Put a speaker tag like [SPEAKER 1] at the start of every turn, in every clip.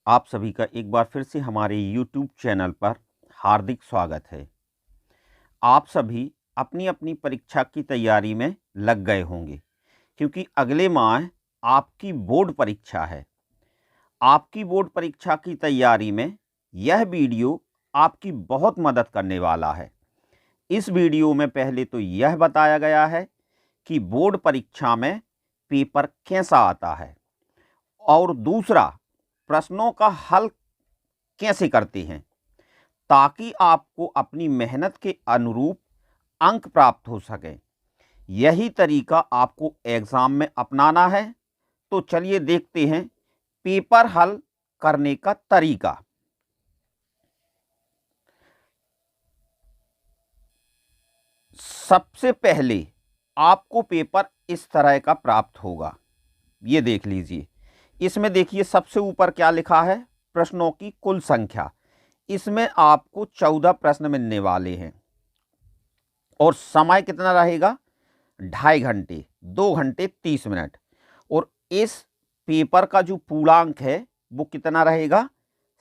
[SPEAKER 1] आप सभी का एक बार फिर से हमारे YouTube चैनल पर हार्दिक स्वागत है। आप सभी अपनी अपनी परीक्षा की तैयारी में लग गए होंगे क्योंकि अगले माह आपकी बोर्ड परीक्षा है। आपकी बोर्ड परीक्षा की तैयारी में यह वीडियो आपकी बहुत मदद करने वाला है। इस वीडियो में पहले तो यह बताया गया है कि बोर्ड परीक्षा में पेपर कैसा आता है और दूसरा प्रश्नों का हल कैसे करते हैं ताकि आपको अपनी मेहनत के अनुरूप अंक प्राप्त हो सके। यही तरीका आपको एग्जाम में अपनाना है। तो चलिए देखते हैं पेपर हल करने का तरीका। सबसे पहले आपको पेपर इस तरह का प्राप्त होगा। ये देख लीजिए, इसमें देखिए सबसे ऊपर क्या लिखा है, प्रश्नों की कुल संख्या। इसमें आपको 14 प्रश्न मिलने वाले हैं और समय कितना रहेगा, 2.5 घंटे, 2 घंटे 30 मिनट। और इस पेपर का जो पूर्णांक है वो कितना रहेगा,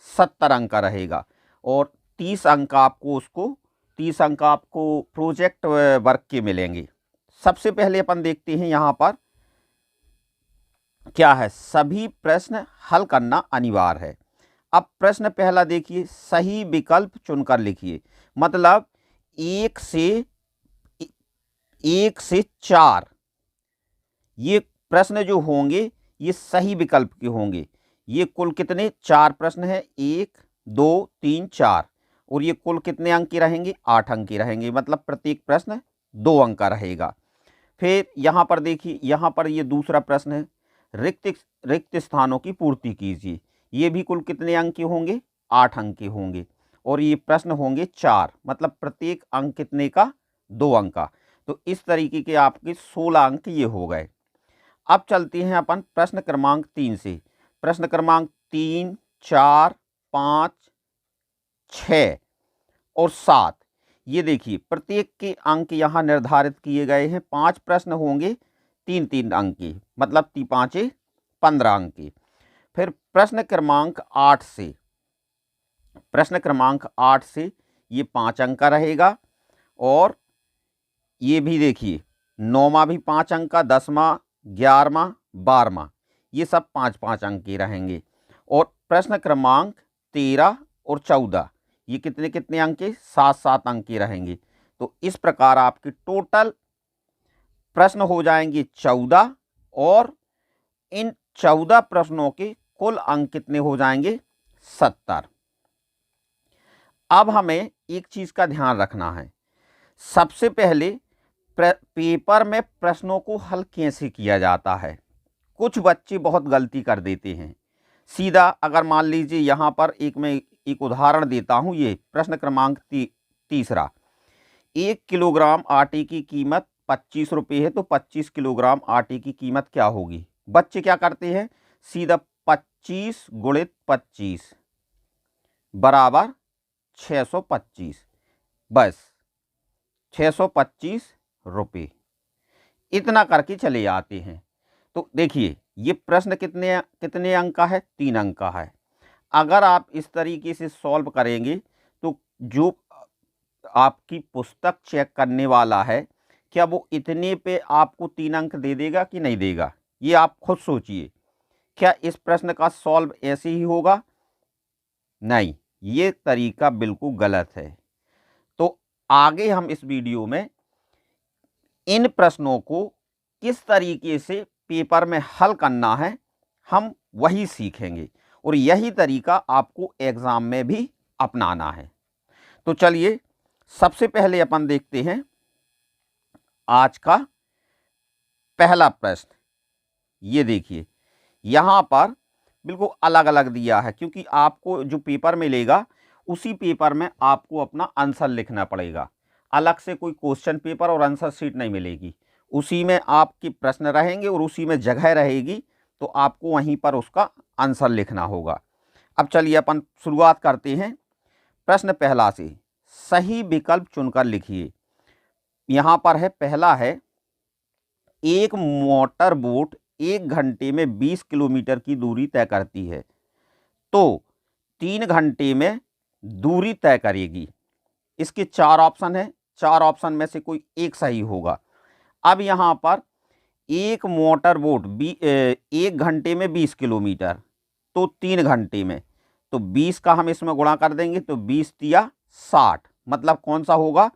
[SPEAKER 1] 70 अंक का रहेगा। और 30 अंक आपको प्रोजेक्ट वर्क के मिलेंगे। सबसे पहले अपन देखते हैं यहाँ पर क्या है, सभी प्रश्न हल करना अनिवार्य है। अब प्रश्न पहला देखिए, सही विकल्प चुनकर लिखिए। मतलब 1 से 4 ये प्रश्न जो होंगे ये सही विकल्प के होंगे। ये कुल कितने 4 प्रश्न हैं, 1 2 3 4, और ये कुल कितने अंक के रहेंगे, 8 अंक के रहेंगे। मतलब प्रत्येक प्रश्न 2 अंक का रहेगा। फिर यहाँ पर देखिए, यहाँ पर ये दूसरा प्रश्न है, रिक्त स्थानों की पूर्ति कीजिए। ये भी कुल कितने अंक के होंगे, 8 अंक के होंगे। और ये प्रश्न होंगे 4, मतलब प्रत्येक अंक कितने का, 2 अंक का। तो इस तरीके के आपके 16 अंक ये हो गए। अब चलते हैं अपन प्रश्न क्रमांक 3 से। प्रश्न क्रमांक 3, 4, 5, 6 और 7, ये देखिए प्रत्येक के अंक यहाँ निर्धारित किए गए हैं। 5 प्रश्न होंगे 3-3 अंक के, मतलब 5 15 अंक के। फिर प्रश्न क्रमांक 8 से, ये 5 अंक का रहेगा। और ये भी देखिए 9वां भी 5 अंक का, 10वां, 11वां, 12वां, ये सब 5-5 अंक के रहेंगे। और प्रश्न क्रमांक 13 और 14, ये कितने कितने अंक के, 7-7 अंक के रहेंगे। तो इस प्रकार आपके टोटल प्रश्न हो जाएंगे 14, और इन 14 प्रश्नों के कुल अंक कितने हो जाएंगे, 70। अब हमें एक चीज का ध्यान रखना है। सबसे पहले पेपर में प्रश्नों को हल कैसे किया जाता है। कुछ बच्चे बहुत गलती कर देते हैं। सीधा अगर मान लीजिए यहाँ पर मैं एक उदाहरण देता हूँ। ये प्रश्न क्रमांक तीसरा, 1 किलोग्राम आटे की कीमत 25 रुपये है, तो 25 किलोग्राम आटे की कीमत क्या होगी। बच्चे क्या करते हैं, सीधा 25 गुणित 25 बराबर 625, बस 625 रुपये, इतना करके चले आते हैं। तो देखिए ये प्रश्न कितने कितने अंक का है, 3 अंक का है। अगर आप इस तरीके से सॉल्व करेंगे तो जो आपकी पुस्तक चेक करने वाला है, क्या वो इतने पे आपको 3 अंक दे देगा कि नहीं देगा, ये आप खुद सोचिए। क्या इस प्रश्न का सॉल्व ऐसे ही होगा, नहीं, ये तरीका बिल्कुल गलत है। तो आगे हम इस वीडियो में इन प्रश्नों को किस तरीके से पेपर में हल करना है, हम वही सीखेंगे, और यही तरीका आपको एग्जाम में भी अपनाना है। तो चलिए सबसे पहले अपन देखते हैं आज का पहला प्रश्न। ये देखिए यहाँ पर बिल्कुल अलग अलग दिया है, क्योंकि आपको जो पेपर मिलेगा उसी पेपर में आपको अपना आंसर लिखना पड़ेगा। अलग से कोई क्वेश्चन पेपर और आंसर शीट नहीं मिलेगी। उसी में आपके प्रश्न रहेंगे और उसी में जगह रहेगी, तो आपको वहीं पर उसका आंसर लिखना होगा। अब चलिए अपन शुरुआत करते हैं प्रश्न पहला से। सही विकल्प चुनकर लिखिए। यहाँ पर है, पहला है, एक मोटर बोट 1 घंटे में 20 किलोमीटर की दूरी तय करती है, तो 3 घंटे में दूरी तय करेगी। इसके 4 ऑप्शन है, 4 ऑप्शन में से कोई एक सही होगा। अब यहाँ पर एक मोटर बोट 1 घंटे में 20 किलोमीटर, तो 3 घंटे में, तो 20 का हम इसमें गुणा कर देंगे तो 20 तिया 60, मतलब कौन सा होगा,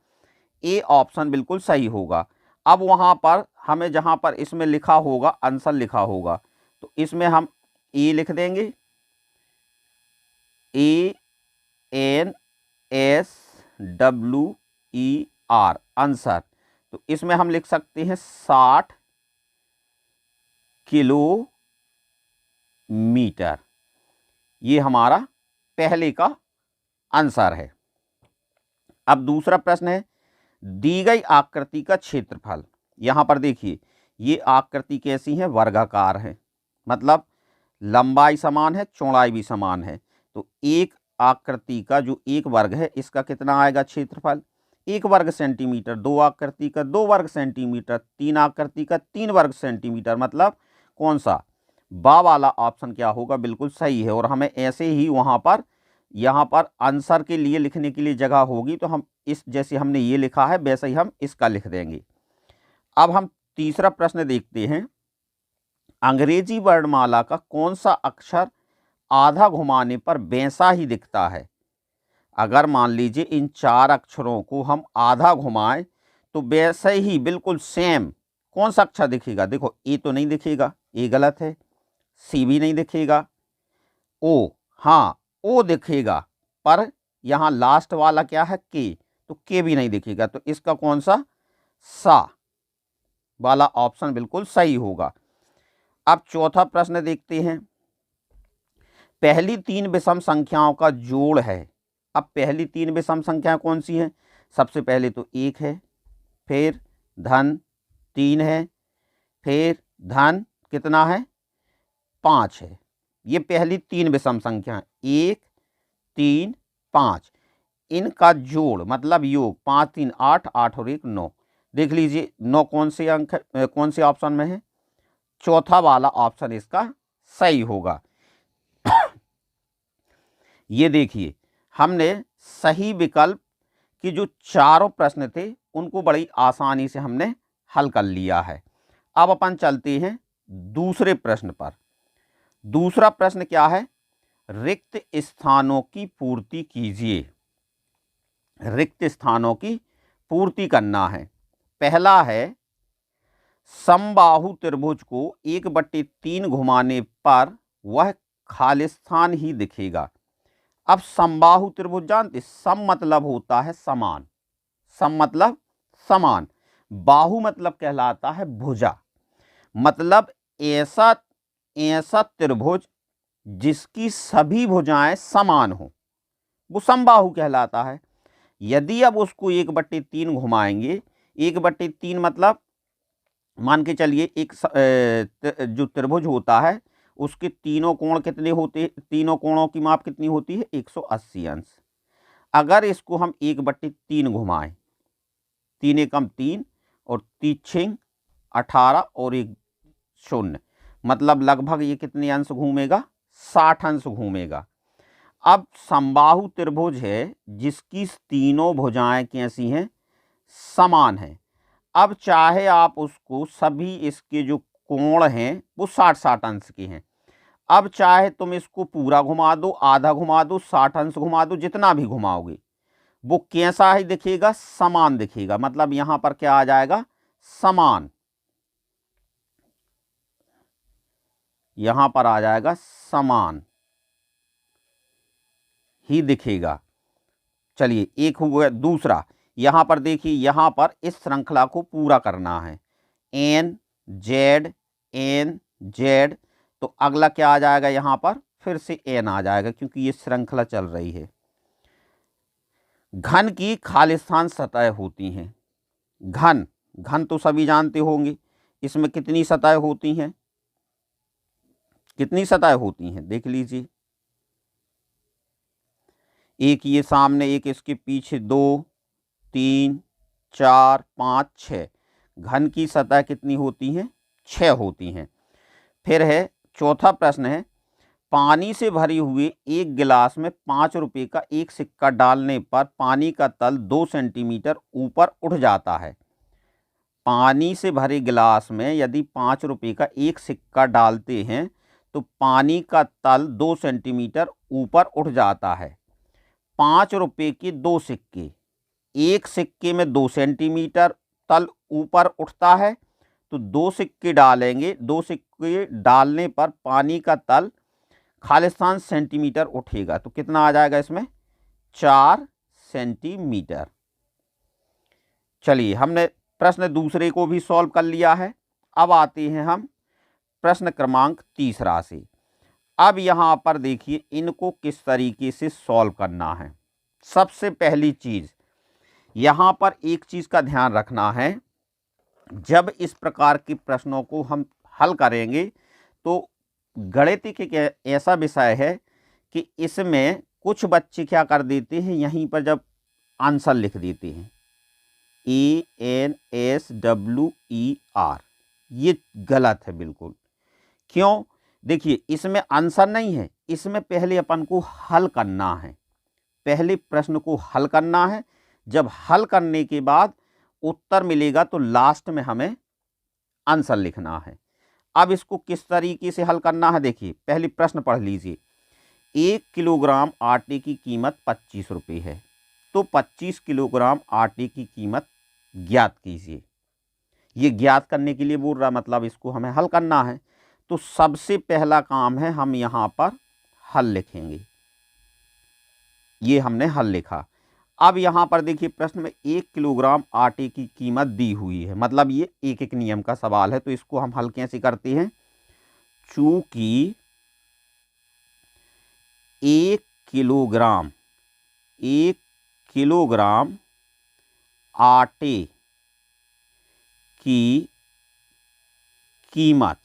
[SPEAKER 1] ए ऑप्शन बिल्कुल सही होगा। अब वहाँ पर हमें जहाँ पर इसमें लिखा होगा आंसर लिखा होगा, तो इसमें हम ए लिख देंगे, ANSWER आंसर। तो इसमें हम लिख सकते हैं 60 किलोमीटर, ये हमारा पहले का आंसर है। अब दूसरा प्रश्न है, दी गई आकृति का क्षेत्रफल। यहाँ पर देखिए ये आकृति कैसी है, वर्गाकार है, मतलब लंबाई समान है, चौड़ाई भी समान है। तो एक आकृति का जो एक वर्ग है इसका कितना आएगा क्षेत्रफल, 1 वर्ग सेंटीमीटर। 2 आकृति का 2 वर्ग सेंटीमीटर। 3 आकृति का 3 वर्ग सेंटीमीटर, मतलब कौन सा, बा वाला ऑप्शन क्या होगा, बिल्कुल सही है। और हमें ऐसे ही वहाँ पर यहाँ पर आंसर के लिए लिखने के लिए जगह होगी, तो हम इस जैसे हमने ये लिखा है वैसे ही हम इसका लिख देंगे। अब हम तीसरा प्रश्न देखते हैं, अंग्रेजी वर्णमाला का कौन सा अक्षर आधा घुमाने पर वैसा ही दिखता है। अगर मान लीजिए इन 4 अक्षरों को हम आधा घुमाएं तो वैसे ही बिल्कुल सेम कौन सा अक्षर दिखेगा। देखो ए तो नहीं दिखेगा, ए गलत है, सी भी नहीं दिखेगा, ओ, हाँ ओ दिखेगा, पर यहाँ लास्ट वाला क्या है के, तो के भी नहीं दिखेगा। तो इसका कौन सा, सा वाला ऑप्शन बिल्कुल सही होगा। अब चौथा प्रश्न देखते हैं, पहली 3 विषम संख्याओं का जोड़ है। अब पहली 3 विषम संख्याएं कौन सी हैं, सबसे पहले तो 1 है, फिर धन 3 है, फिर धन कितना है 5 है। ये पहली 3 विषम संख्या 1 3 5, इनका जोड़ मतलब योग 5 3 8, 8 और 1 9। देख लीजिए 9 कौन से अंक कौन से ऑप्शन में है, चौथा वाला ऑप्शन इसका सही होगा। ये देखिए हमने सही विकल्प की जो चारों प्रश्न थे उनको बड़ी आसानी से हमने हल कर लिया है। अब अपन चलते हैं दूसरे प्रश्न पर। दूसरा प्रश्न क्या है, रिक्त स्थानों की पूर्ति कीजिए। रिक्त स्थानों की पूर्ति करना है। पहला है, समबाहु त्रिभुज को 1/3 घुमाने पर वह खाली स्थान ही दिखेगा। अब समबाहु त्रिभुज जानते, सम मतलब होता है समान, सम मतलब समान, बाहु मतलब कहलाता है भुजा, मतलब ऐसा त्रिभुज जिसकी सभी भुजाएं समान हो वो समबाहु कहलाता है। यदि अब उसको 1/3 घुमाएंगे, 1/3 मतलब मान के चलिए एक जो त्रिभुज होता है उसके तीनों कोण कितने होते, तीनों कोणों की माप कितनी होती है 180 अंश। अगर इसको हम 1/3 घुमाएं, 3 एकम 3 और 3 18 और 1 0, मतलब लगभग ये कितने अंश घूमेगा, 60 अंश घूमेगा। अब समबाहु त्रिभुज है जिसकी तीनों भुजाएं कैसी हैं, समान हैं। अब चाहे आप उसको सभी इसके जो कोण हैं वो 60-60 अंश के हैं, अब चाहे तुम इसको पूरा घुमा दो, आधा घुमा दो, 60 अंश घुमा दो, जितना भी घुमाओगे वो कैसा ही दिखेगा, समान दिखेगा। मतलब यहां पर क्या आ जाएगा, समान, यहां पर आ जाएगा समान ही दिखेगा। चलिए एक हो गया। दूसरा, यहां पर देखिए, यहां पर इस श्रृंखला को पूरा करना है, एन जेड, तो अगला क्या आ जाएगा, यहां पर फिर से एन आ जाएगा क्योंकि ये श्रृंखला चल रही है। घन की खालिस्तान सतह होती हैं। घन तो सभी जानते होंगे, इसमें कितनी सतह होती हैं, कितनी सतह होती हैं देख लीजिए, एक ये सामने, एक इसके पीछे, 2 3 4 5 6, घन की सतह कितनी होती हैं, 6 होती हैं। फिर है चौथा प्रश्न है, पानी से भरे हुए एक गिलास में 5 रुपये का एक सिक्का डालने पर पानी का तल 2 सेंटीमीटर ऊपर उठ जाता है। पानी से भरे गिलास में यदि 5 रुपये का एक सिक्का डालते हैं तो पानी का तल 2 सेंटीमीटर ऊपर उठ जाता है। 5 रुपये के 2 सिक्के, एक सिक्के में 2 सेंटीमीटर तल ऊपर उठता है, तो 2 सिक्के डालेंगे, 2 सिक्के डालने पर पानी का तल खालिस्तान सेंटीमीटर उठेगा, तो कितना आ जाएगा इसमें 4 सेंटीमीटर। चलिए, हमने प्रश्न दूसरे को भी सॉल्व कर लिया है। अब आते हैं हम प्रश्न क्रमांक तीसरा से। अब यहाँ पर देखिए इनको किस तरीके से सॉल्व करना है। सबसे पहली चीज़ यहाँ पर एक चीज़ का ध्यान रखना है, जब इस प्रकार के प्रश्नों को हम हल करेंगे तो गणित एक ऐसा विषय है कि इसमें कुछ बच्चे क्या कर देते हैं, यहीं पर जब आंसर लिख देते हैं ANSWER, ये गलत है बिल्कुल। क्यों? देखिए, इसमें आंसर नहीं है, इसमें पहले अपन को हल करना है, पहले प्रश्न को हल करना है। जब हल करने के बाद उत्तर मिलेगा तो लास्ट में हमें आंसर लिखना है। अब इसको किस तरीके से हल करना है, देखिए पहले प्रश्न पढ़ लीजिए। 1 किलोग्राम आटे की कीमत 25 रुपये है, तो 25 किलोग्राम आटे की कीमत ज्ञात कीजिए। ये ज्ञात करने के लिए बोल रहा, मतलब इसको हमें हल करना है। तो सबसे पहला काम है, हम यहाँ पर हल लिखेंगे। ये हमने हल लिखा। अब यहाँ पर देखिए प्रश्न में 1 किलोग्राम आटे की कीमत दी हुई है, मतलब ये एक एक नियम का सवाल है। तो इसको हम हल कैसे करते हैं, चूंकि 1 किलोग्राम आटे की कीमत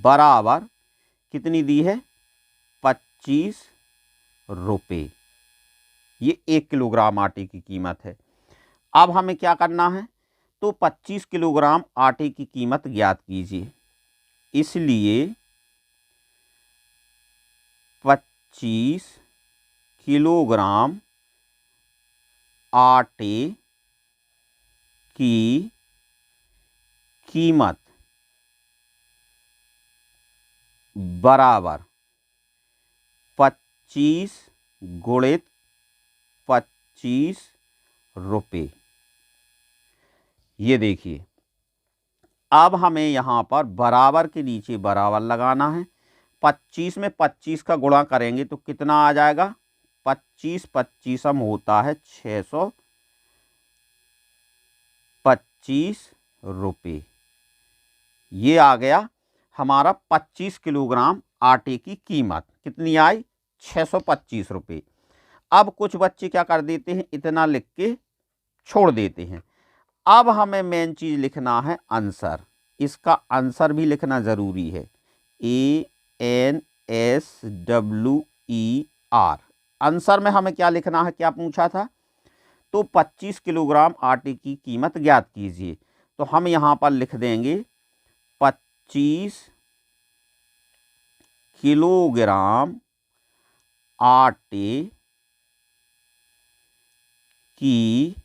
[SPEAKER 1] बराबर कितनी दी है, 25 रुपये। ये 1 किलोग्राम आटे की कीमत है। अब हमें क्या करना है, तो 25 किलोग्राम आटे की कीमत ज्ञात कीजिए। इसलिए 25 किलोग्राम आटे की कीमत बराबर 25 गुणित 25 रुपये। ये देखिए, अब हमें यहाँ पर बराबर के नीचे बराबर लगाना है। 25 में 25 का गुणा करेंगे तो कितना आ जाएगा, 25 होता है 625 रुपये। ये आ गया हमारा 25 किलोग्राम आटे की कीमत कितनी आई, 625 रुपये। अब कुछ बच्चे क्या कर देते हैं, इतना लिख के छोड़ देते हैं। अब हमें मेन चीज़ लिखना है आंसर। इसका आंसर भी लिखना ज़रूरी है, ANSWER। आंसर में हमें क्या लिखना है, क्या पूछा था, तो 25 किलोग्राम आटे की कीमत ज्ञात कीजिए। तो हम यहाँ पर लिख देंगे 25 किलोग्राम आटे की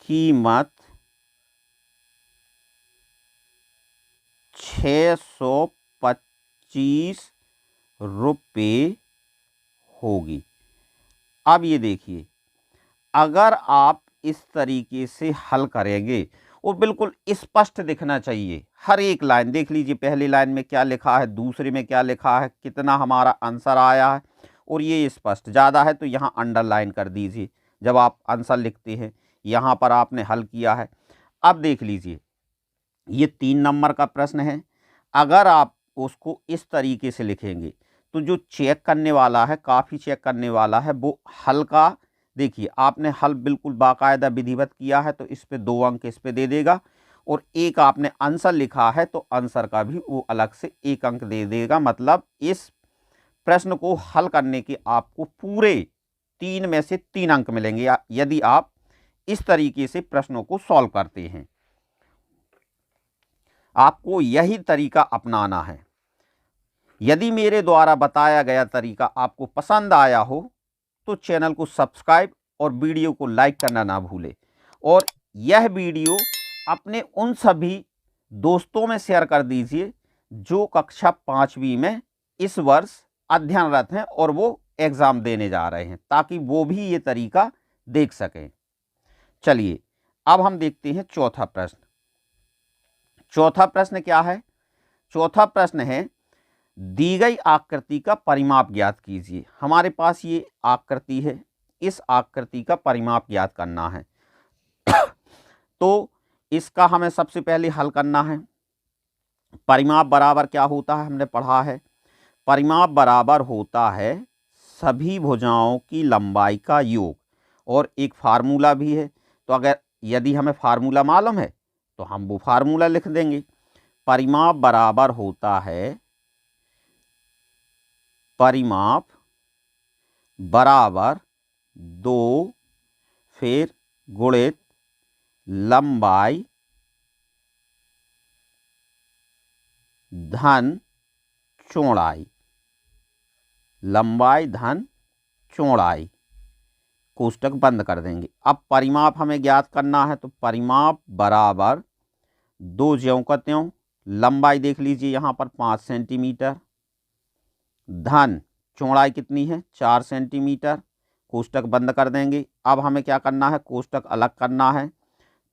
[SPEAKER 1] कीमत 625 रुपये होगी। अब ये देखिए, अगर आप इस तरीके से हल करेंगे और बिल्कुल स्पष्ट दिखना चाहिए, हर एक लाइन देख लीजिए, पहली लाइन में क्या लिखा है, दूसरे में क्या लिखा है, कितना हमारा आंसर आया है, और ये स्पष्ट। ज़्यादा है तो यहाँ अंडरलाइन कर दीजिए जब आप आंसर लिखते हैं। यहाँ पर आपने हल किया है। अब देख लीजिए, ये 3 नंबर का प्रश्न है। अगर आप उसको इस तरीके से लिखेंगे तो जो चेक करने वाला है, काफ़ी चेक करने वाला है, वो हल का देखिए, आपने हल बिल्कुल बाकायदा विधिवत किया है तो इस पे 2 अंक इस पे दे देगा, और एक आपने आंसर लिखा है तो आंसर का भी वो अलग से 1 अंक दे देगा। मतलब इस प्रश्न को हल करने के आपको पूरे 3 में से 3 अंक मिलेंगे यदि आप इस तरीके से प्रश्नों को सॉल्व करते हैं। आपको यही तरीका अपनाना है। यदि मेरे द्वारा बताया गया तरीका आपको पसंद आया हो तो चैनल को सब्सक्राइब और वीडियो को लाइक करना ना भूलें, और यह वीडियो अपने उन सभी दोस्तों में शेयर कर दीजिए जो कक्षा 5वीं में इस वर्ष अध्ययनरत हैं और वो एग्ज़ाम देने जा रहे हैं, ताकि वो भी ये तरीका देख सकें। चलिए अब हम देखते हैं चौथा प्रश्न। चौथा प्रश्न क्या है? चौथा प्रश्न है, दी गई आकृति का परिमाप ज्ञात कीजिए। हमारे पास ये आकृति है, इस आकृति का परिमाप ज्ञात करना है। तो इसका हमें सबसे पहले हल करना है। परिमाप बराबर क्या होता है, हमने पढ़ा है। परिमाप बराबर होता है सभी भुजाओं की लंबाई का योग, और एक फार्मूला भी है। तो अगर यदि हमें फार्मूला मालूम है तो हम वो फार्मूला लिख देंगे। परिमाप बराबर होता है, परिमाप बराबर 2 फिर गुणित लंबाई धन चौड़ाई, लंबाई धन चौड़ाई, कोष्टक बंद कर देंगे। अब परिमाप हमें ज्ञात करना है, तो परिमाप बराबर 2 ज्यों का त्यों, लंबाई देख लीजिए यहाँ पर 5 सेंटीमीटर, धन चौड़ाई कितनी है 4 सेंटीमीटर, कोष्टक बंद कर देंगे। अब हमें क्या करना है, कोष्टक अलग करना है।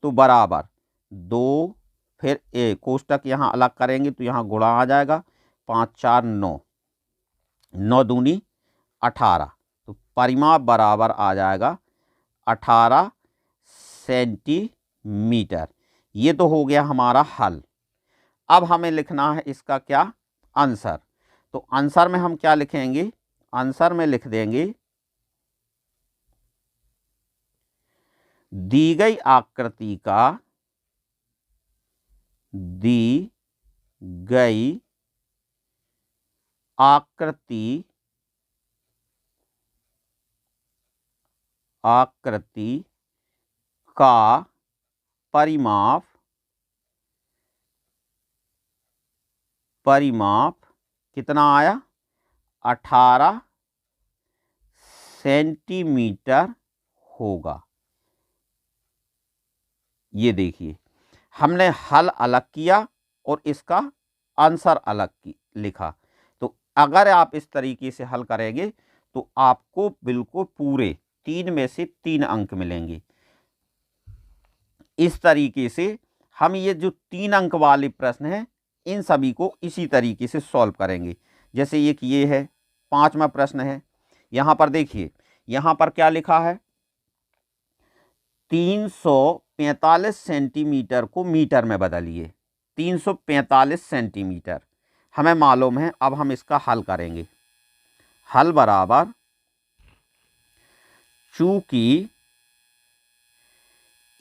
[SPEAKER 1] तो बराबर 2 फिर कोष्टक यहाँ अलग करेंगे तो यहाँ गुणा आ जाएगा, 5 4 9, 9 दूनी 18। तो परिमाप बराबर आ जाएगा 18 सेंटीमीटर। ये तो हो गया हमारा हल। अब हमें लिखना है इसका क्या, आंसर। तो आंसर में हम क्या लिखेंगे, आंसर में लिख देंगे दी गई आकृति का, दी गई आकृति का परिमाप कितना आया, 18 सेंटीमीटर होगा। ये देखिए हमने हल अलग किया और इसका आंसर अलग लिखा। तो अगर आप इस तरीके से हल करेंगे तो आपको बिल्कुल पूरे 3 में से 3 अंक मिलेंगे। इस तरीके से हम ये जो 3 अंक वाले प्रश्न हैं इन सभी को इसी तरीके से सॉल्व करेंगे। जैसे एक ये है, 5वां प्रश्न है। यहाँ पर देखिए, यहाँ पर क्या लिखा है, 345 सेंटीमीटर को मीटर में बदलिए। 345 सेंटीमीटर हमें मालूम है। अब हम इसका हल करेंगे। हल बराबर, चूंकि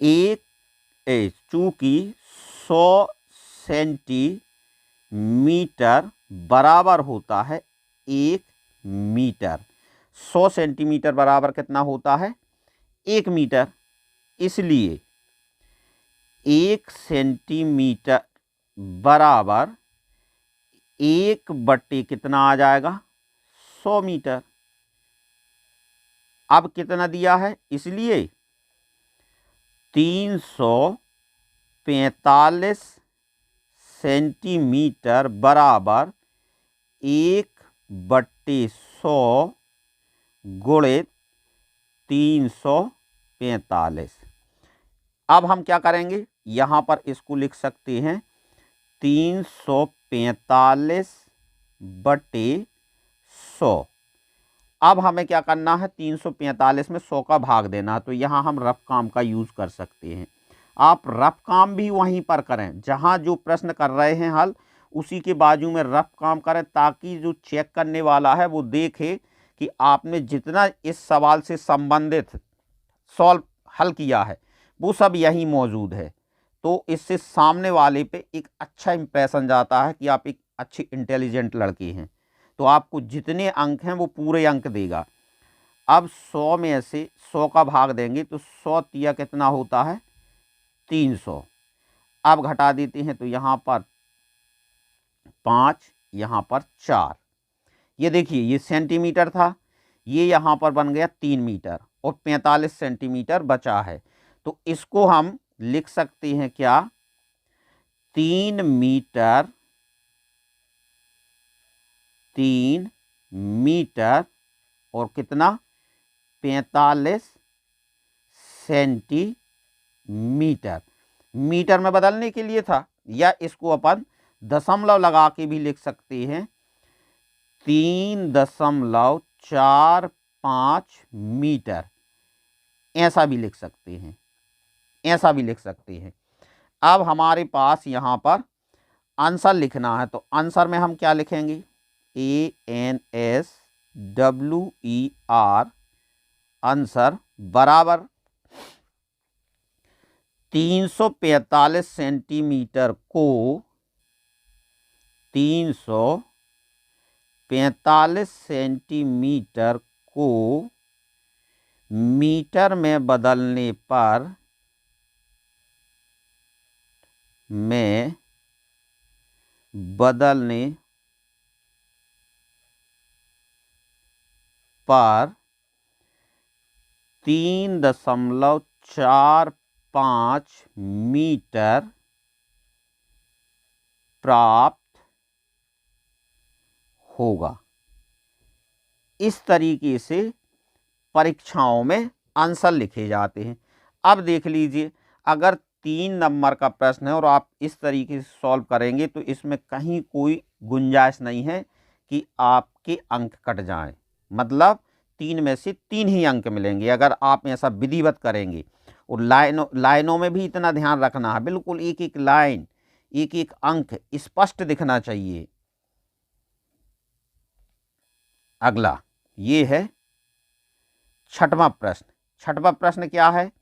[SPEAKER 1] 100 सेंटीमीटर बराबर होता है 1 मीटर। 100 सेंटीमीटर बराबर कितना होता है, 1 मीटर। इसलिए 1 सेंटीमीटर बराबर 1/, कितना आ जाएगा, 100 मीटर। अब कितना दिया है, इसलिए 345 सेंटीमीटर बराबर 1/100 गुणित 345। अब हम क्या करेंगे, यहाँ पर इसको लिख सकते हैं 345/100। अब हमें क्या करना है, 345 में 100 का भाग देना है। तो यहाँ हम रफ काम का यूज़ कर सकते हैं। आप रफ काम भी वहीं पर करें जहाँ जो प्रश्न कर रहे हैं हल, उसी के बाजू में रफ काम करें, ताकि जो चेक करने वाला है वो देखे कि आपने जितना इस सवाल से संबंधित सॉल्व हल किया है वो सब यहीं मौजूद है। तो इससे सामने वाले पे एक अच्छा इंप्रेशन जाता है कि आप एक अच्छे इंटेलिजेंट लड़के हैं। तो आपको जितने अंक हैं वो पूरे अंक देगा। अब 100 में से 100 का भाग देंगे तो 100 कितना होता है, 300। अब घटा देते हैं तो यहाँ पर 5, यहाँ पर 4। ये देखिए ये सेंटीमीटर था, ये यहाँ पर बन गया 3 मीटर और 45 सेंटीमीटर बचा है। तो इसको हम लिख सकते हैं क्या, 3 मीटर 3 मीटर और कितना 45 सेंटीमीटर। मीटर में बदलने के लिए था, या इसको अपन दशमलव लगा के भी लिख सकते हैं, 3.45 मीटर, ऐसा भी लिख सकते हैं, ऐसा भी लिख सकते हैं। अब हमारे पास यहाँ पर आंसर लिखना है, तो आंसर में हम क्या लिखेंगे, ANSWER, आंसर बराबर 345 सेंटीमीटर को 345 सेंटीमीटर को मीटर में बदलने पर पर 3.45 मीटर प्राप्त होगा। इस तरीके से परीक्षाओं में आंसर लिखे जाते हैं। अब देख लीजिए, अगर 3 नंबर का प्रश्न है और आप इस तरीके से सॉल्व करेंगे तो इसमें कहीं कोई गुंजाइश नहीं है कि आपके अंक कट जाएं। मतलब 3 में से 3 ही अंक मिलेंगे अगर आप ऐसा विधिवत करेंगे। और लाइनों में भी इतना ध्यान रखना है, बिल्कुल एक एक लाइन, एक एक अंक स्पष्ट दिखना चाहिए। अगला ये है 6वां प्रश्न। 6वां प्रश्न क्या है,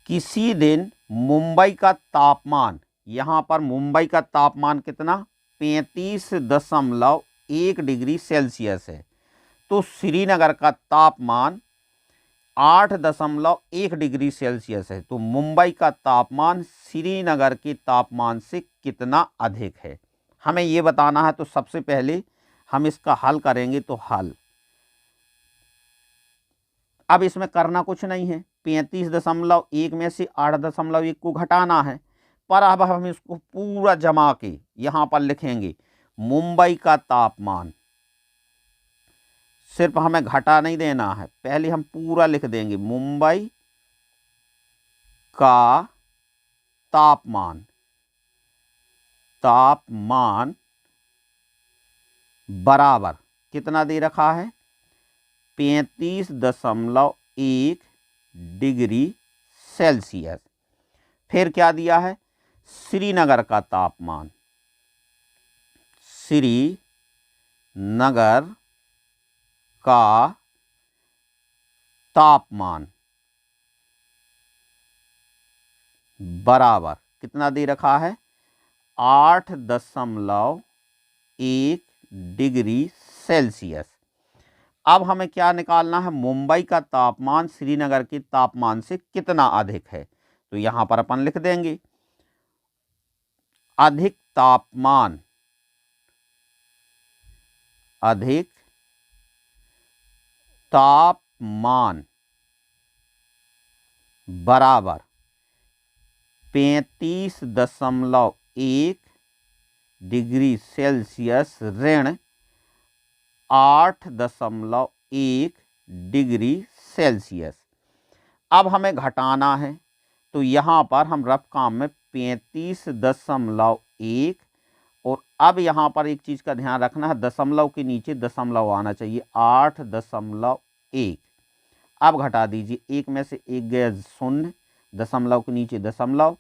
[SPEAKER 1] किसी दिन मुंबई का तापमान, यहाँ पर मुंबई का तापमान कितना 35.1 डिग्री सेल्सियस है, तो श्रीनगर का तापमान 8.1 डिग्री सेल्सियस है। तो मुंबई का तापमान श्रीनगर के तापमान से कितना अधिक है, हमें ये बताना है। तो सबसे पहले हम इसका हल करेंगे, तो हल अब इसमें करना कुछ नहीं है, 35.1 में से 8.1 को घटाना है। पर अब हम इसको पूरा जमा के यहाँ पर लिखेंगे मुंबई का तापमान, सिर्फ हमें घटा नहीं देना है, पहले हम पूरा लिख देंगे मुंबई का तापमान बराबर कितना दे रखा है 35.1 डिग्री सेल्सियस। फिर क्या दिया है, श्रीनगर का तापमान, श्रीनगर का तापमान बराबर कितना दे रखा है 8.1 डिग्री सेल्सियस। अब हमें क्या निकालना है, मुंबई का तापमान श्रीनगर के तापमान से कितना अधिक है। तो यहां पर अपन लिख देंगे अधिक तापमान बराबर 35.1 डिग्री सेल्सियस ऋण 8.1 डिग्री सेल्सियस। अब हमें घटाना है, तो यहाँ पर हम रफ काम में 35.1, और अब यहाँ पर एक चीज़ का ध्यान रखना है, दशमलव के नीचे दशमलव आना चाहिए, 8.1। अब घटा दीजिए, 1 में से 1 गया 0, दशमलव के नीचे दशमलव,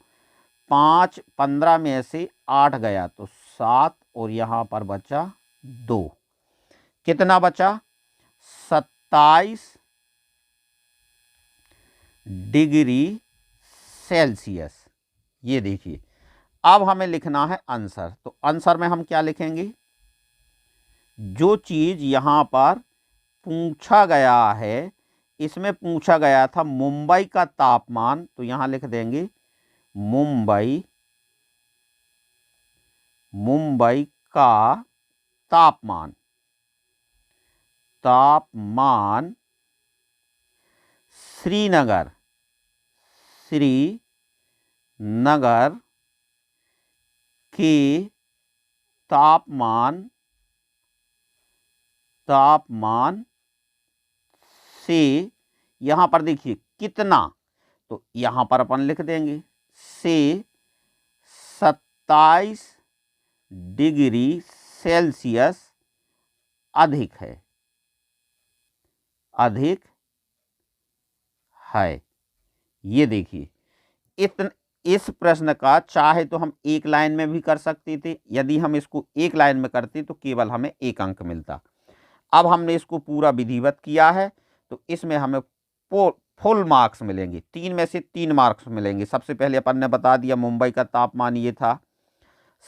[SPEAKER 1] 5, 15 में से 8 गया तो 7, और यहाँ पर बचा 2, कितना बचा 27 डिग्री सेल्सियस। ये देखिए, अब हमें लिखना है आंसर। तो आंसर में हम क्या लिखेंगे, जो चीज यहां पर पूछा गया है, इसमें पूछा गया था मुंबई का तापमान, तो यहां लिख देंगे मुंबई का तापमान तापमान श्रीनगर के तापमान से, यहां पर देखिए कितना, तो यहां पर अपन लिख देंगे से 27 डिग्री सेल्सियस अधिक है ये देखिए इस प्रश्न का चाहे तो हम एक लाइन में भी कर सकते थे। यदि हम इसको एक लाइन में करते तो केवल हमें 1 अंक मिलता। अब हमने इसको पूरा विधिवत किया है तो इसमें हमें फुल मार्क्स मिलेंगे। 3 में से 3 मार्क्स मिलेंगे। सबसे पहले अपन ने बता दिया मुंबई का तापमान ये था,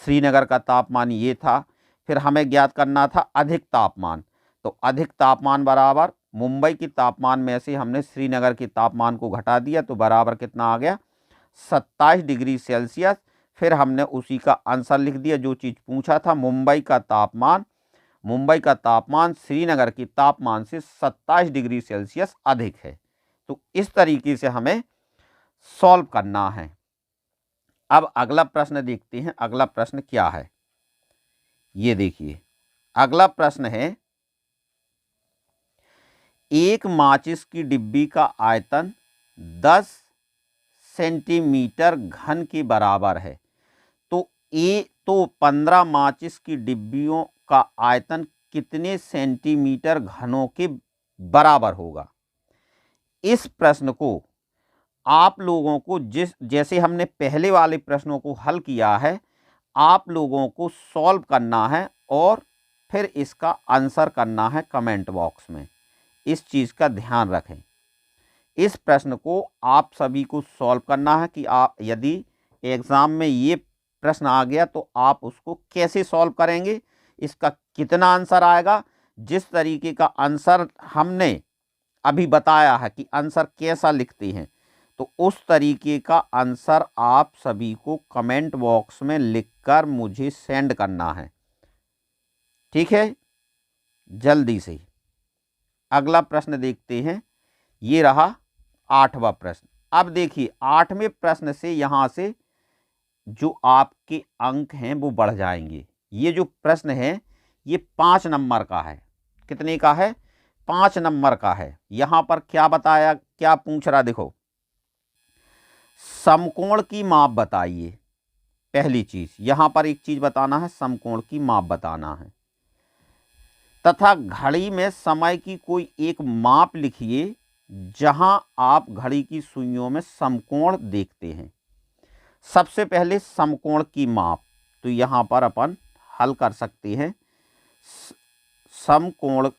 [SPEAKER 1] श्रीनगर का तापमान ये था, फिर हमें ज्ञात करना था अधिक तापमान। तो अधिक तापमान बराबर मुंबई के तापमान में से हमने श्रीनगर के तापमान को घटा दिया तो बराबर कितना आ गया 27 डिग्री सेल्सियस। फिर हमने उसी का आंसर लिख दिया जो चीज़ पूछा था, मुंबई का तापमान श्रीनगर के तापमान से 27 डिग्री सेल्सियस अधिक है। तो इस तरीके से हमें सॉल्व करना है। अब अगला प्रश्न देखते हैं। अगला प्रश्न क्या है ये देखिए। अगला प्रश्न है, एक माचिस की डिब्बी का आयतन 10 सेंटीमीटर घन के बराबर है तो 15 माचिस की डिब्बियों का आयतन कितने सेंटीमीटर घनों के बराबर होगा। इस प्रश्न को आप लोगों को जैसे हमने पहले वाले प्रश्नों को हल किया है, आप लोगों को सॉल्व करना है और फिर इसका आंसर करना है कमेंट बॉक्स में। इस चीज़ का ध्यान रखें। इस प्रश्न को आप सभी को सॉल्व करना है कि आप यदि एग्ज़ाम में ये प्रश्न आ गया तो आप उसको कैसे सॉल्व करेंगे, इसका कितना आंसर आएगा। जिस तरीके का आंसर हमने अभी बताया है कि आंसर कैसा लिखते हैं, तो उस तरीके का आंसर आप सभी को कमेंट बॉक्स में लिखकर मुझे सेंड करना है, ठीक है, जल्दी से। अगला प्रश्न देखते हैं। ये रहा 8वां प्रश्न। अब देखिए 8वें प्रश्न से यहाँ से जो आपके अंक हैं वो बढ़ जाएंगे। ये जो प्रश्न है ये 5 नंबर का है। कितने का है? 5 नंबर का है। यहाँ पर क्या बताया, क्या पूछ रहा, देखो समकोण की माप बताइए। पहली चीज यहाँ पर एक चीज बताना है, समकोण की माप बताना है, तथा घड़ी में समय की कोई एक माप लिखिए जहां आप घड़ी की सुइयों में समकोण देखते हैं। सबसे पहले समकोण की माप, तो यहाँ पर अपन हल कर सकते हैं। समकोण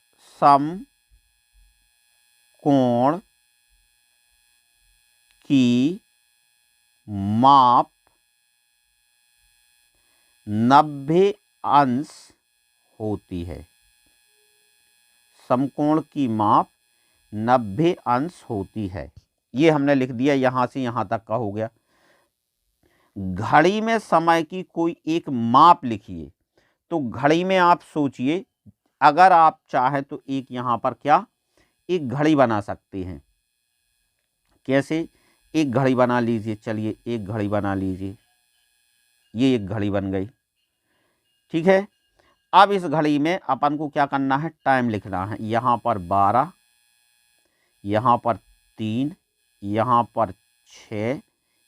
[SPEAKER 1] की माप 90 अंश होती है। समकोण की माप 90 अंश होती है। ये हमने लिख दिया, यहां से यहां तक का हो गया। घड़ी में समय की कोई एक माप लिखिए। तो घड़ी में आप सोचिए, अगर आप चाहें तो एक यहां पर क्या एक घड़ी बना सकते हैं। कैसे? एक घड़ी बना लीजिए, चलिए एक घड़ी बना लीजिए, ये एक घड़ी बन गई, ठीक है। अब इस घड़ी में अपन को क्या करना है, टाइम लिखना है। यहाँ पर 12, यहाँ पर 3, यहाँ पर 6,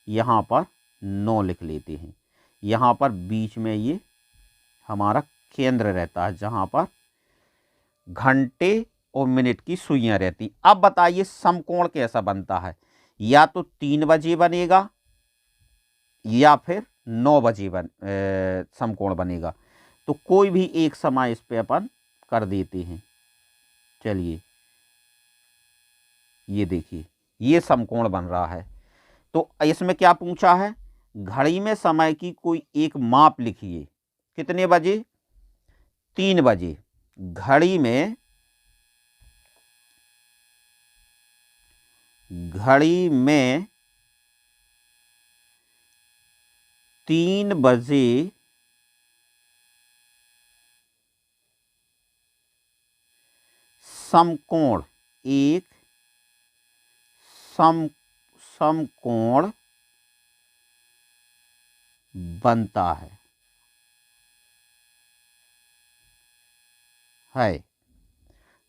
[SPEAKER 1] यहाँ पर 9 लिख लेते हैं। यहाँ पर बीच में ये हमारा केंद्र रहता है जहाँ पर घंटे और मिनट की सुइयां रहती। अब बताइए समकोण कैसा बनता है, या तो 3 बजे बनेगा या फिर 9 बजे समकोण बनेगा। तो कोई भी एक समय इस पे अपन कर देते हैं। चलिए ये देखिए ये समकोण बन रहा है। तो इसमें क्या पूछा है, घड़ी में समय की कोई एक माप लिखिए। कितने बजे? 3 बजे। घड़ी में 3 बजे समकोण, एक समकोण बनता है।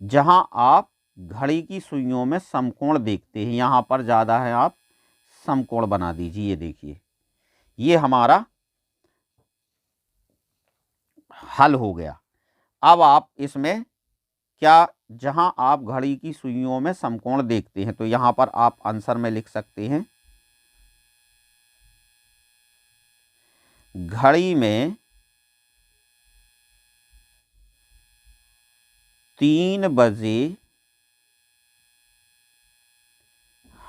[SPEAKER 1] जहां आप घड़ी की सुइयों में समकोण देखते हैं, यहां पर ज़्यादा है, आप समकोण बना दीजिए। ये देखिए, ये हमारा हल हो गया। अब आप इसमें क्या, जहां आप घड़ी की सुइयों में समकोण देखते हैं, तो यहां पर आप आंसर में लिख सकते हैं, घड़ी में 3 बजे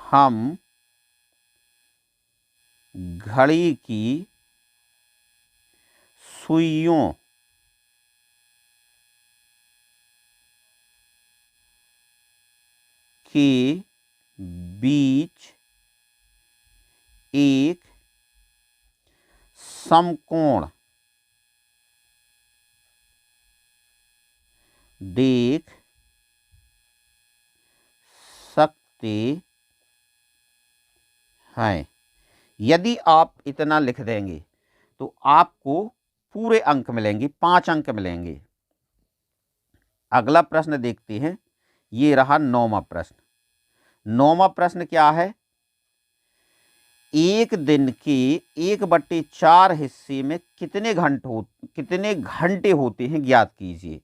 [SPEAKER 1] हम घड़ी की सुइयों के बीच एक समकोण देख सकते हैं। यदि आप इतना लिख देंगे तो आपको पूरे अंक मिलेंगे, 5 अंक मिलेंगे। अगला प्रश्न देखते हैं, ये रहा 9वां प्रश्न। 9वां प्रश्न क्या है, एक दिन के 1/4 हिस्से में कितने घंटे होते हैं, ज्ञात कीजिए।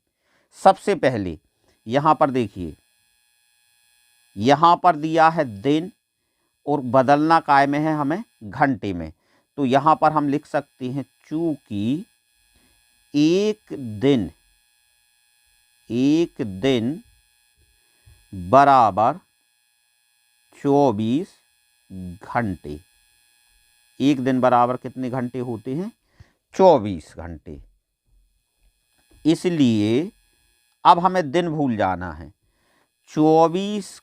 [SPEAKER 1] सबसे पहले यहां पर देखिए, यहां पर दिया है दिन और बदलना काय में है हमें, घंटे में। तो यहां पर हम लिख सकते हैं, चूंकि एक दिन बराबर 24 घंटे। एक दिन बराबर कितने घंटे होते हैं, 24 घंटे। इसलिए अब हमें दिन भूल जाना है। 24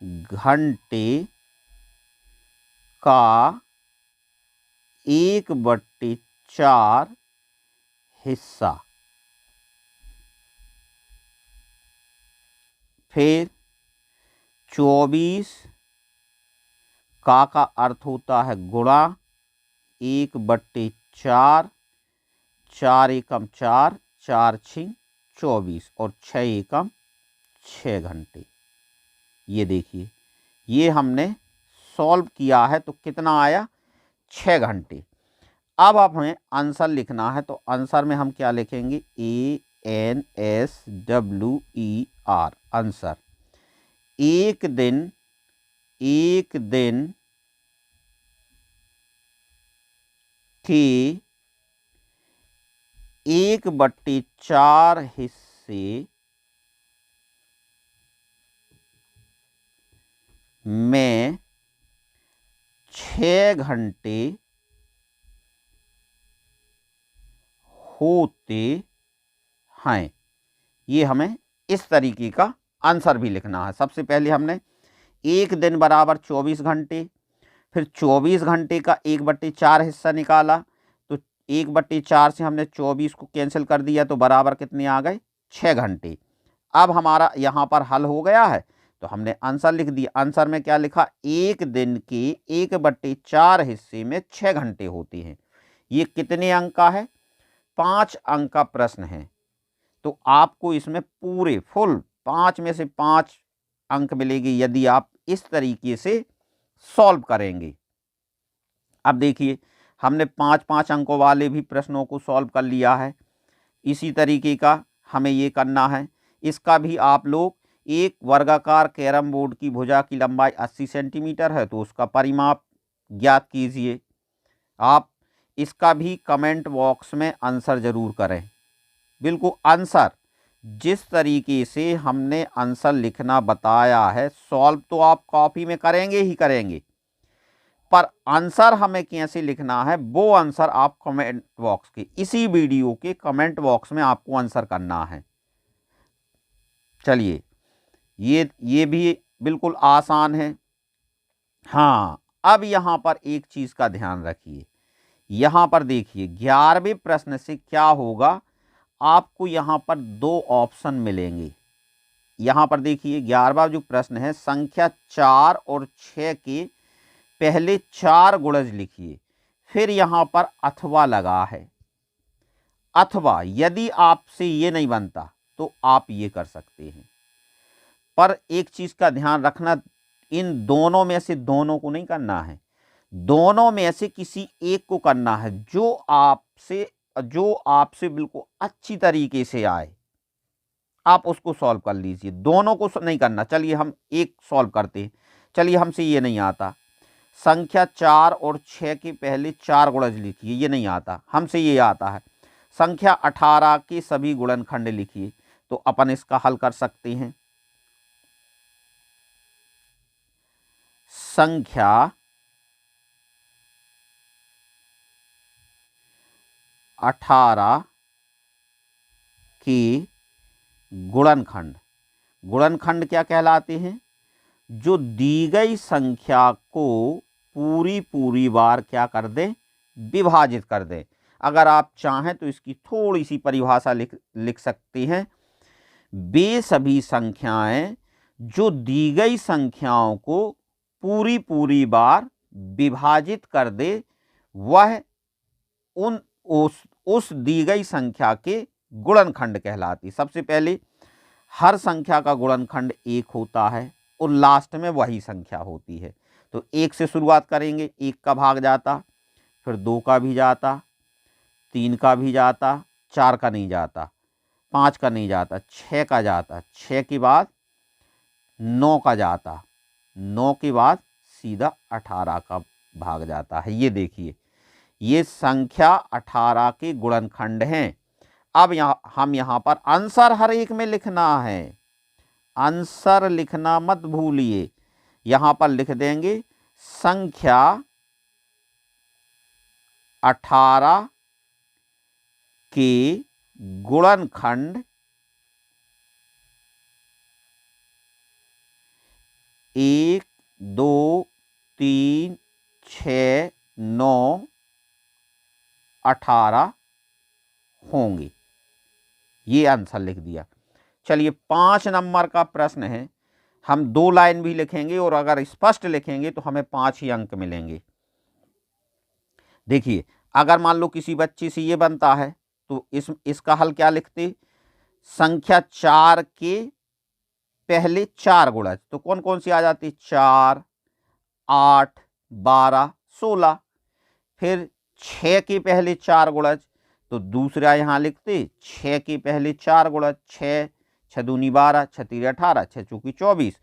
[SPEAKER 1] घंटे का 1/4 हिस्सा, फिर 24 का अर्थ होता है गुणा 1/4, 4 एकम 4, 4 6 24 और 6 एकम 6 घंटे। ये देखिए, ये हमने सॉल्व किया है तो कितना आया, 6 घंटे। अब हमें आंसर लिखना है, तो आंसर में हम क्या लिखेंगे, ANSWER आंसर। एक दिन के 1/4 हिस्से में 6 घंटे होते हैं। ये हमें इस तरीके का आंसर भी लिखना है। सबसे पहले हमने एक दिन बराबर 24 घंटे, फिर 24 घंटे का 1/4 हिस्सा निकाला, तो 1/4 से हमने 24 को कैंसिल कर दिया, तो बराबर कितने आ गए, 6 घंटे। अब हमारा यहाँ पर हल हो गया है, तो हमने आंसर लिख दिया। आंसर में क्या लिखा, एक दिन के 1/4 हिस्से में 6 घंटे होते हैं। ये कितने अंक का है, 5 अंक का प्रश्न है। तो आपको इसमें पूरे फुल 5 में से 5 अंक मिलेंगे यदि आप इस तरीके से सॉल्व करेंगे। अब देखिए, हमने 5-5 अंकों वाले भी प्रश्नों को सॉल्व कर लिया है। इसी तरीके का हमें ये करना है। इसका भी आप लोग, एक वर्गाकार कैरम बोर्ड की भुजा की लंबाई 80 सेंटीमीटर है, तो उसका परिमाप ज्ञात कीजिए। आप इसका भी कमेंट बॉक्स में आंसर ज़रूर करें। बिल्कुल आंसर जिस तरीके से हमने आंसर लिखना बताया है, सॉल्व तो आप कॉपी में करेंगे ही करेंगे, पर आंसर हमें कैसे लिखना है वो आंसर आप कमेंट बॉक्स के, इसी वीडियो के कमेंट बॉक्स में आपको आंसर करना है। चलिए, ये भी बिल्कुल आसान है। हाँ, अब यहाँ पर एक चीज़ का ध्यान रखिए। यहाँ पर देखिए, 11वें प्रश्न से क्या होगा, आपको यहाँ पर दो ऑप्शन मिलेंगे। यहाँ पर देखिए 11वां जो प्रश्न है, संख्या 4 और 6 के पहले 4 गुणज लिखिए। फिर यहाँ पर अथवा लगा है। अथवा यदि आपसे ये नहीं बनता तो आप ये कर सकते हैं, पर एक चीज का ध्यान रखना, इन दोनों में से दोनों को नहीं करना है, दोनों में से किसी एक को करना है जो आपसे बिल्कुल अच्छी तरीके से आए, आप उसको सॉल्व कर लीजिए। दोनों को नहीं करना। चलिए हम एक सॉल्व करते हैं। चलिए हमसे ये नहीं आता, संख्या 4 और 6 के पहले 4 गुणज लिखिए, ये नहीं आता। हमसे ये आता है, संख्या 18 के सभी गुणनखंड लिखिए। तो अपन इसका हल कर सकते हैं। संख्या 18 के गुणनखंड, गुणनखंड क्या कहलाते हैं? जो दी गई संख्या को पूरी बार क्या कर दें, विभाजित कर दें। अगर आप चाहें तो इसकी थोड़ी सी परिभाषा लिख सकते हैं। वे सभी संख्याएं जो दी गई संख्याओं को पूरी बार विभाजित कर दे, वह उस दी गई संख्या के गुणनखंड कहलाती। सबसे पहले हर संख्या का गुणनखंड 1 होता है और लास्ट में वही संख्या होती है। तो 1 से शुरुआत करेंगे, 1 का भाग जाता, फिर 2 का भी जाता, 3 का भी जाता, 4 का नहीं जाता, 5 का नहीं जाता, 6 का जाता, 6 के बाद 9 का जाता, 9 के बाद सीधा 18 का भाग जाता है। ये देखिए, ये संख्या 18 के गुणनखंड हैं। अब हम यहाँ पर आंसर हर एक में लिखना है, आंसर लिखना मत भूलिए। यहाँ पर लिख देंगे संख्या 18 के गुणनखंड 1, 2, 3, 6, 9, 18 होंगे। ये आंसर लिख दिया। चलिए 5 नंबर का प्रश्न है। हम 2 लाइन भी लिखेंगे और अगर स्पष्ट लिखेंगे तो हमें 5 ही अंक मिलेंगे। देखिए, अगर मान लो किसी बच्चे से ये बनता है तो इसका हल क्या लिखते? संख्या 4 के पहले 4 गुणज, तो कौन कौन सी आ जाती? 4, 8, 12, 16। फिर 6 के पहले 4 गुणज, तो दूसरा यहां लिखते 6 के पहले 4 गुणज, 6 6 दूनी 12, 6 तीन 18, 6 चौकी 24।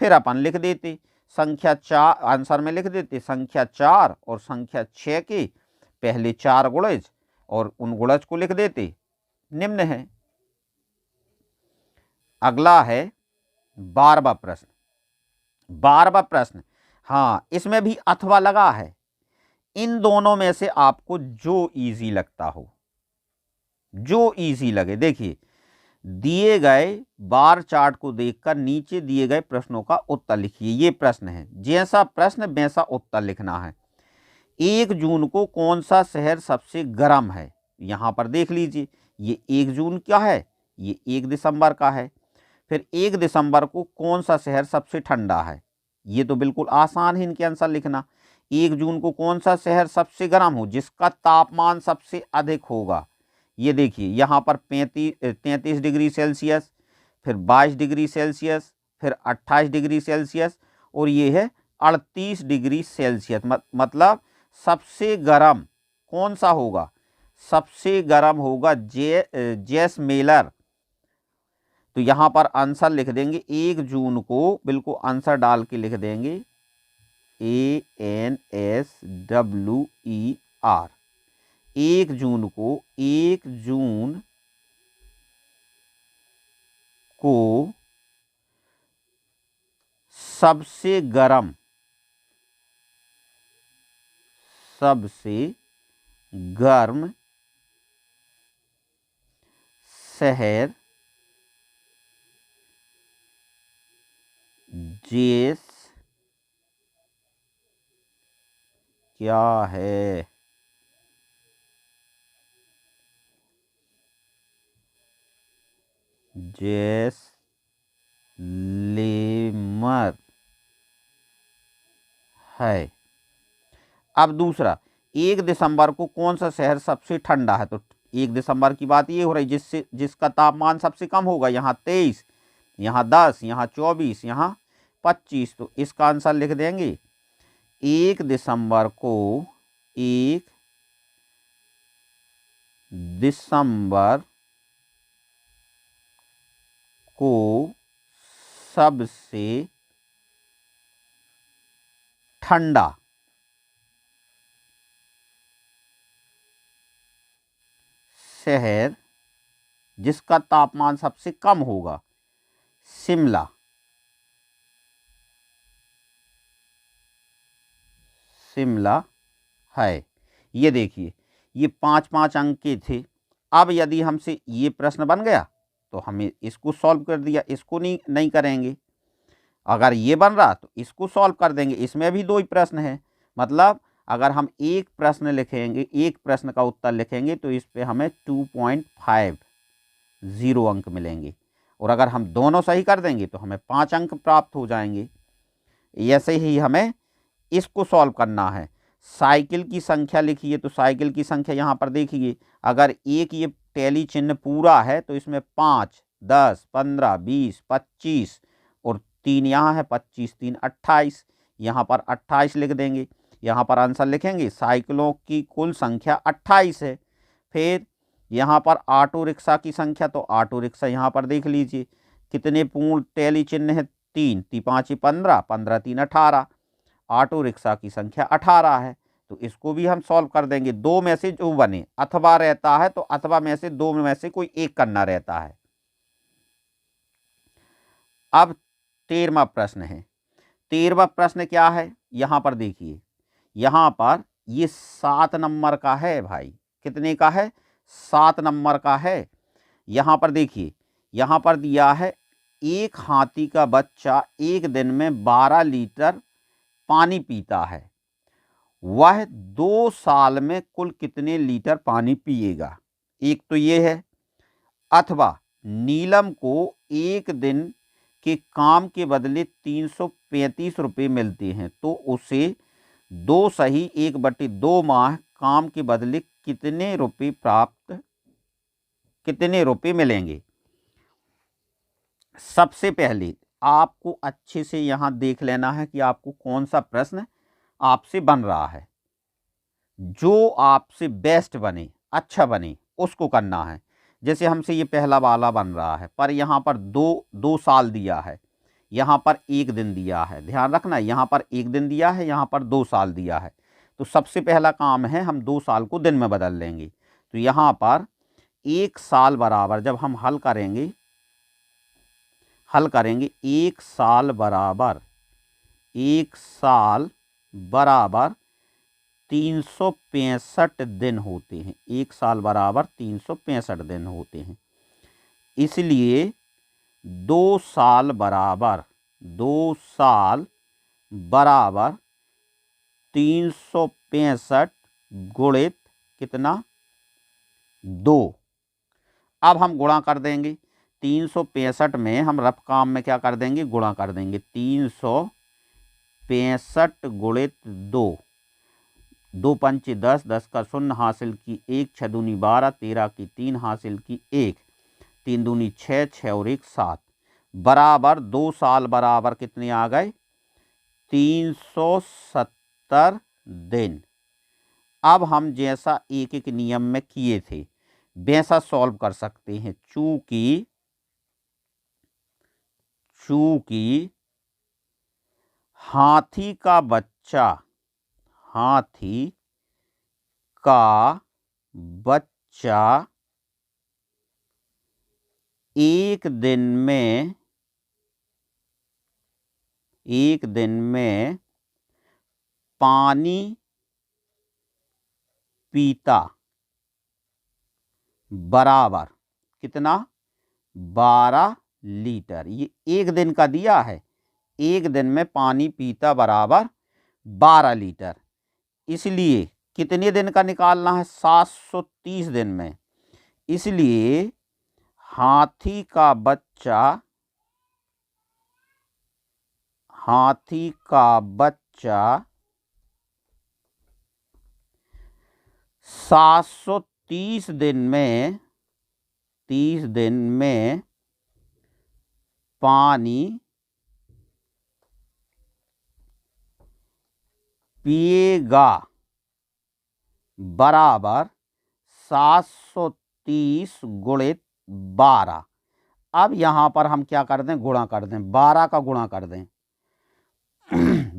[SPEAKER 1] फिर अपन लिख देते संख्या 4, आंसर में लिख देते संख्या 4 और संख्या 6 के पहले 4 गुणज और उन गुणज को लिख देते। निम्न है। अगला है 12वां प्रश्न। 12वां प्रश्न, हाँ, इसमें भी अथवा लगा है। इन दोनों में से आपको जो इजी लगता हो, जो इजी लगे। देखिए, दिए गए बार चार्ट को देखकर नीचे दिए गए प्रश्नों का उत्तर लिखिए। ये प्रश्न है, जैसा प्रश्न वैसा उत्तर लिखना है। 1 जून को कौन सा शहर सबसे गर्म है? यहां पर देख लीजिए, ये 1 जून क्या है, ये 1 दिसंबर का है। फिर 1 दिसंबर को कौन सा शहर सबसे ठंडा है? ये तो बिल्कुल आसान है इनके आंसर लिखना। 1 जून को कौन सा शहर सबसे गर्म हो, जिसका तापमान सबसे अधिक होगा? ये देखिए, यहाँ पर 33 डिग्री सेल्सियस, फिर 22 डिग्री सेल्सियस, फिर 28 डिग्री सेल्सियस, और ये है 38 डिग्री सेल्सियस। मतलब सबसे गर्म कौन सा होगा? सबसे गर्म होगा जैसमेलर। तो यहाँ पर आंसर लिख देंगे 1 जून को, बिल्कुल आंसर डाल के लिख देंगे ANSWER। 1 जून को, 1 जून को सबसे गर्म शहर क्या है? जैसलमेर है। अब दूसरा, 1 दिसंबर को कौन सा शहर सबसे ठंडा है? तो 1 दिसंबर की बात ये हो रही जिसका तापमान सबसे कम होगा। यहाँ 23, यहाँ 10, यहाँ 24, यहाँ 25। तो इसका आंसर लिख देंगे 1 दिसंबर को 1 दिसंबर को सबसे ठंडा शहर जिसका तापमान सबसे कम होगा, शिमला। शिमला है। ये देखिए, ये 5-5 अंक के थे। अब यदि हमसे ये प्रश्न बन गया तो हमें इसको सॉल्व कर दिया, इसको नहीं करेंगे। अगर ये बन रहा तो इसको सॉल्व कर देंगे। इसमें भी 2 ही प्रश्न है, मतलब अगर हम एक प्रश्न लिखेंगे, एक प्रश्न का उत्तर लिखेंगे तो इस पे हमें 2.50 अंक मिलेंगे। और अगर हम दोनों सही कर देंगे तो हमें 5 अंक प्राप्त हो जाएंगे। ऐसे ही हमें इसको सॉल्व करना है। साइकिल की संख्या लिखिए, तो साइकिल की संख्या यहाँ पर देखिए, अगर एक ये टैली चिन्ह पूरा है तो इसमें 5, 10, 15, 20, 25 और 3 यहाँ है, 25, 3, 28। यहाँ पर 28 लिख देंगे। यहाँ पर आंसर लिखेंगे साइकिलों की कुल संख्या 28 है। फिर यहाँ पर ऑटो रिक्शा की संख्या, तो ऑटो रिक्शा यहाँ पर देख लीजिए कितने पूर्ण टैली चिन्ह है, 3, 5, 15, 15, 3, 18। ऑटो रिक्शा की संख्या 18 है। तो इसको भी हम सॉल्व कर देंगे। 2 में से जो बने, अथवा रहता है तो अथवा में से 2 में से कोई एक करना रहता है। अब 13वां प्रश्न है। 13वां प्रश्न क्या है? यहाँ पर देखिए, यहाँ पर ये 7 नंबर का है भाई। कितने का है? 7 नंबर का है। यहाँ पर देखिए, यहाँ पर दिया है एक हाथी का बच्चा एक दिन में 12 लीटर पानी पीता है, वह 2 साल में कुल कितने लीटर पानी पिएगा? एक तो ये है। अथवा नीलम को एक दिन के काम के बदले 335 रुपये मिलते हैं, तो उसे 2 सही 1/2 माह काम के बदले कितने रुपये मिलेंगे? सबसे पहले आपको अच्छे से यहाँ देख लेना है कि आपको कौन सा प्रश्न आपसे बन रहा है। जो आपसे बेस्ट बने, अच्छा बने, उसको करना है। जैसे हमसे ये पहला वाला बन रहा है, पर यहाँ पर 2 साल दिया है, यहाँ पर 1 दिन दिया है। ध्यान रखना, यहाँ पर 1 दिन दिया है, यहाँ पर 2 साल दिया है। तो सबसे पहला काम है, हम 2 साल को दिन में बदल लेंगे। तो यहाँ पर 1 साल बराबर, जब हम हल करेंगे 1 साल बराबर 365 दिन होते हैं। 1 साल बराबर 365 दिन होते हैं। इसलिए 2 साल बराबर 365 गुणित कितना? 2। अब हम गुणा कर देंगे। 365 में हम रफ काम में क्या कर देंगे? गुणा कर देंगे। 365 गुणित 2, 2 पंचे 10, 10 का 0 हासिल की 1, 6 दूनी 12, 13 की 3 हासिल की 1, 3 दूनी 6, 6 और 1 7 बराबर 2 साल बराबर कितने आ गए? 370 दिन। अब हम जैसा एक एक नियम में किए थे वैसा सॉल्व कर सकते हैं। चूंकि हाथी का बच्चा एक दिन में पानी पीता बराबर कितना? 12 लीटर। ये एक दिन का दिया है, एक दिन में पानी पीता बराबर 12 लीटर। इसलिए कितने दिन का निकालना है? 730 दिन में। इसलिए हाथी का बच्चा 730 दिन में 30 दिन में पानी पिएगा बराबर 730 गुणित 12। अब यहाँ पर हम क्या कर दें, गुणा कर दें, 12 का गुणा कर दें।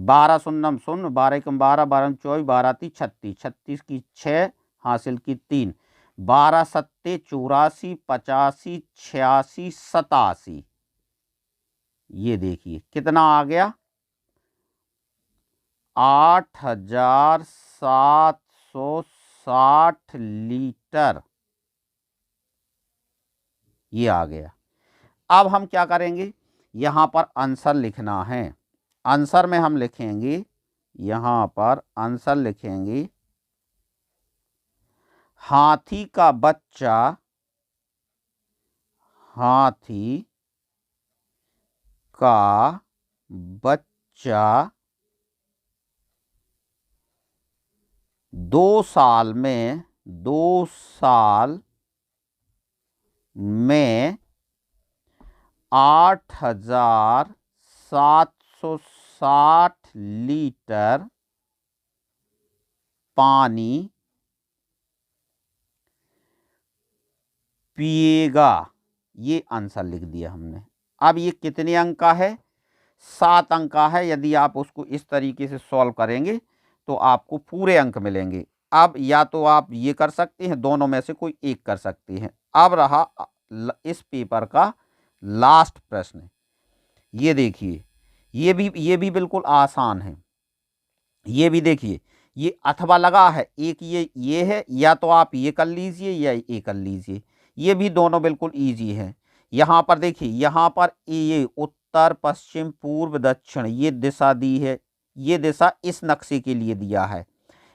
[SPEAKER 1] 12 शून्यम शून्य, 12 एकम 12, 12 24, 12 ती 36, 36 की 6 हासिल की 3, 12 सत्ते 84, 85, 86, 87। ये देखिए कितना आ गया, 8760 लीटर ये आ गया। अब हम क्या करेंगे, यहाँ पर आंसर लिखना है। आंसर में हम लिखेंगे, यहाँ पर आंसर लिखेंगे हाथी का बच्चा 2 साल में 8760 लीटर पानी पिएगा। ये आंसर लिख दिया हमने। अब ये कितने अंक का है, 7 अंक का है। यदि आप उसको इस तरीके से सॉल्व करेंगे तो आपको पूरे अंक मिलेंगे। अब या तो आप ये कर सकते हैं, दोनों में से कोई एक कर सकते हैं। अब रहा इस पेपर का लास्ट प्रश्न। ये देखिए, ये भी बिल्कुल आसान है। ये भी देखिए, ये अथवा लगा है, एक ये है, या तो आप ये कर लीजिए या ये कर लीजिए। ये भी दोनों बिल्कुल इजी हैं। यहाँ पर देखिए, यहाँ पर ये उत्तर पश्चिम पूर्व दक्षिण ये दिशा दी है। ये दिशा इस नक्शे के लिए दिया है।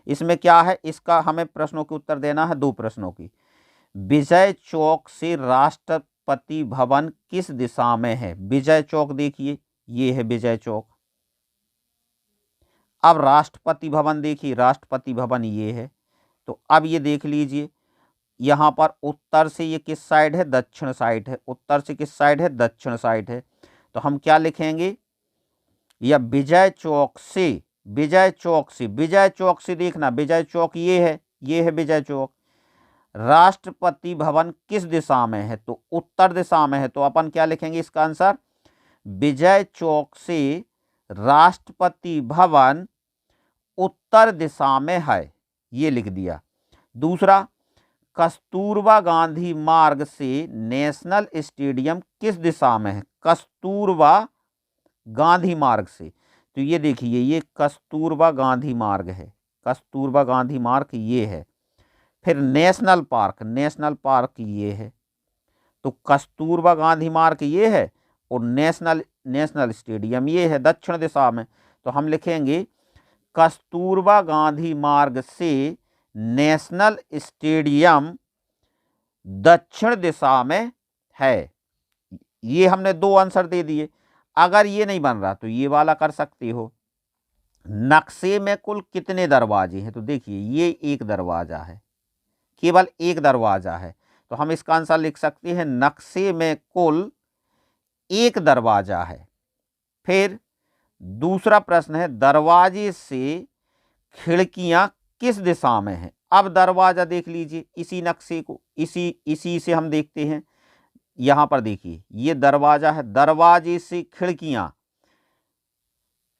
[SPEAKER 1] इसमें क्या है, इसका हमें प्रश्नों के उत्तर देना है, 2 प्रश्नों की। विजय चौक से राष्ट्रपति भवन किस दिशा में है। विजय चौक देखिए, ये है विजय चौक। अब राष्ट्रपति भवन देखिए, राष्ट्रपति भवन ये है। तो अब ये देख लीजिए, यहाँ पर उत्तर से ये किस साइड है, दक्षिण साइड है। उत्तर से किस साइड है, दक्षिण साइड है। तो हम क्या लिखेंगे, या विजय चौक से, विजय चौक से देखना, विजय चौक ये है विजय चौक। राष्ट्रपति भवन किस दिशा में है, तो उत्तर दिशा में है। तो अपन क्या लिखेंगे इसका आंसर, विजय चौक से राष्ट्रपति भवन उत्तर दिशा में है, ये लिख दिया। दूसरा, कस्तूरबा गांधी मार्ग से नेशनल स्टेडियम किस दिशा में है। कस्तूरबा गांधी मार्ग से, तो ये देखिए, ये कस्तूरबा गांधी मार्ग है। कस्तूरबा गांधी मार्ग ये है। फिर नेशनल पार्क ये है। तो कस्तूरबा गांधी मार्ग ये है और नेशनल स्टेडियम ये है दक्षिण दिशा में। तो हम लिखेंगे कस्तूरबा गांधी मार्ग से नेशनल स्टेडियम दक्षिण दिशा में है। ये हमने 2 आंसर दे दिए। अगर ये नहीं बन रहा तो ये वाला कर सकते हो। नक्शे में कुल कितने दरवाजे हैं, तो देखिए ये एक दरवाजा है, केवल एक दरवाजा है। तो हम इसका आंसर लिख सकते हैं, नक्शे में कुल एक दरवाजा है। फिर दूसरा प्रश्न है, दरवाजे से खिड़कियां किस दिशा में है। अब दरवाजा देख लीजिए, इसी नक्शे को इसी से हम देखते हैं। यहां पर देखिए, ये दरवाजा है, दरवाजे से खिड़कियां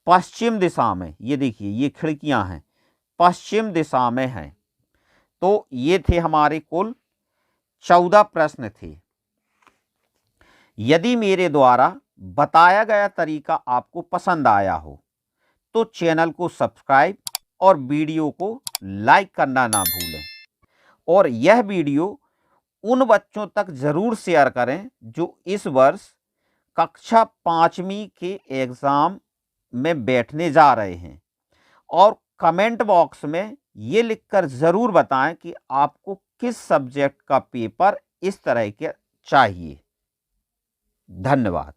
[SPEAKER 1] पश्चिम दिशा में, ये देखिए ये खिड़कियां हैं पश्चिम दिशा में हैं। तो ये थे हमारे कुल 14 प्रश्न थे। यदि मेरे द्वारा बताया गया तरीका आपको पसंद आया हो तो चैनल को सब्सक्राइब और वीडियो को लाइक करना ना भूलें। और यह वीडियो उन बच्चों तक जरूर शेयर करें जो इस वर्ष कक्षा 5वीं के एग्ज़ाम में बैठने जा रहे हैं। और कमेंट बॉक्स में ये लिखकर ज़रूर बताएं कि आपको किस सब्जेक्ट का पेपर इस तरह के चाहिए। धन्यवाद।